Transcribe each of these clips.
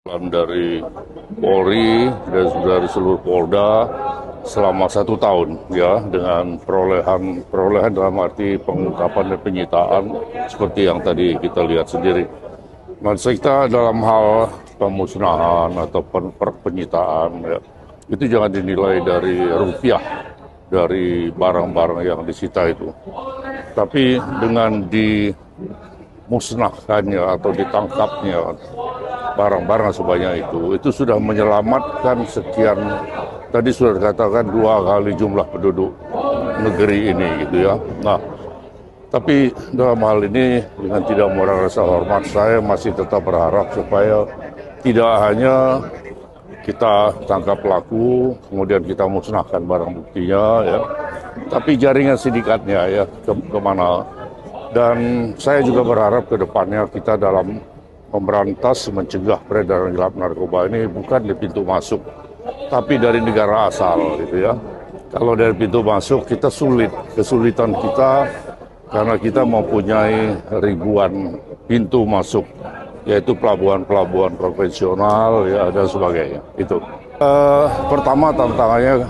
Dari Polri dan dari seluruh Polda selama 1 tahun ya, dengan perolehan dalam arti pengungkapan dan penyitaan seperti yang tadi kita lihat sendiri. Nah, kita dalam hal pemusnahan atau penyitaan ya, itu jangan dinilai dari rupiah, dari barang-barang yang disita itu, tapi dengan dimusnahkannya atau ditangkapnya barang-barang sebanyak itu sudah menyelamatkan sekian, tadi sudah dikatakan 2 kali jumlah penduduk negeri ini gitu ya. Nah, tapi dalam hal ini dengan tidak mengurangi rasa hormat, saya masih tetap berharap supaya tidak hanya kita tangkap pelaku, kemudian kita musnahkan barang buktinya ya, tapi jaringan sindikatnya ya kemana. Dan saya juga berharap ke depannya kita dalam memberantas, mencegah peredaran gelap narkoba ini bukan di pintu masuk, tapi dari negara asal gitu ya. Kalau dari pintu masuk kita kesulitan kita karena kita mempunyai ribuan pintu masuk, yaitu pelabuhan-pelabuhan konvensional ya dan sebagainya. Itu pertama tantangannya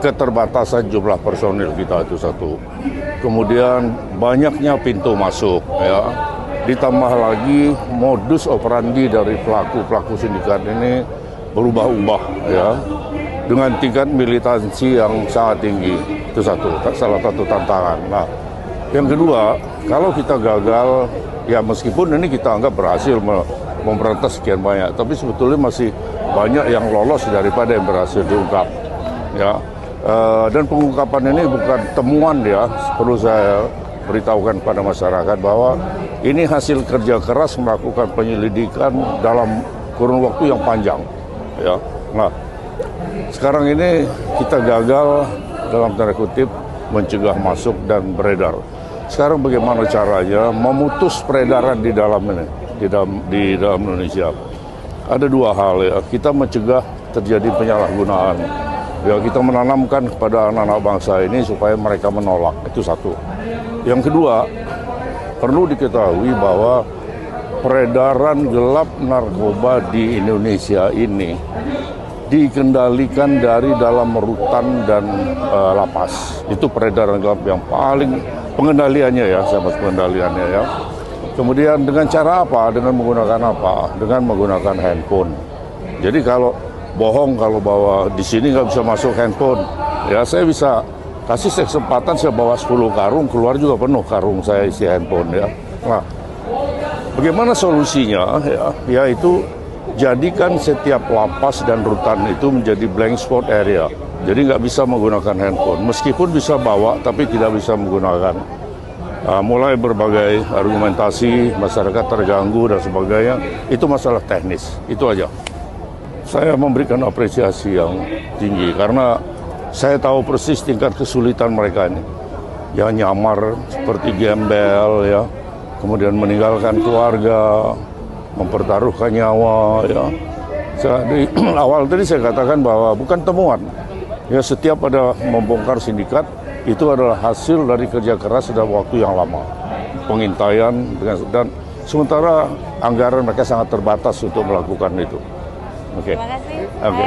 keterbatasan jumlah personil kita itu satu. Kemudian banyaknya pintu masuk ya. Ditambah lagi modus operandi dari pelaku sindikat ini berubah-ubah ya, dengan tingkat militansi yang sangat tinggi. Itu salah satu tantangan. Nah, yang kedua, kalau kita gagal, ya meskipun ini kita anggap berhasil memberantas sekian banyak, tapi sebetulnya masih banyak yang lolos daripada yang berhasil diungkap ya. Dan pengungkapan ini bukan temuan ya, perlu saya beritahukan pada masyarakat bahwa ini hasil kerja keras melakukan penyelidikan dalam kurun waktu yang panjang ya. Nah, sekarang ini kita gagal dalam tanda kutip mencegah masuk dan beredar. Sekarang bagaimana caranya memutus peredaran di dalam Indonesia? Ada 2 hal ya. Kita mencegah terjadi penyalahgunaan. Ya, kita menanamkan kepada anak-anak bangsa ini supaya mereka menolak. Itu satu. Yang kedua, perlu diketahui bahwa peredaran gelap narkoba di Indonesia ini dikendalikan dari dalam rutan dan lapas. Itu peredaran gelap yang paling pengendaliannya ya, sahabat, pengendaliannya ya. Kemudian dengan cara apa? Dengan menggunakan apa? Dengan menggunakan handphone. Jadi kalau bohong kalau bawa di sini nggak bisa masuk handphone, ya saya bisa kasih kesempatan saya bawa 10 karung, keluar juga penuh karung saya isi handphone ya. Nah, bagaimana solusinya ya? Yaitu jadikan setiap lapas dan rutan itu menjadi blank spot area. Jadi nggak bisa menggunakan handphone, meskipun bisa bawa tapi tidak bisa menggunakan. Mulai berbagai argumentasi, masyarakat terganggu dan sebagainya, itu masalah teknis, itu aja. Saya memberikan apresiasi yang tinggi karena saya tahu persis tingkat kesulitan mereka ini. Yang nyamar seperti gembel ya, kemudian meninggalkan keluarga, mempertaruhkan nyawa ya. Di awal tadi saya katakan bahwa bukan temuan. Ya, setiap ada membongkar sindikat itu adalah hasil dari kerja keras dalam waktu yang lama. Pengintaian dan sementara anggaran mereka sangat terbatas untuk melakukan itu. Oke. Terima kasih. Oke.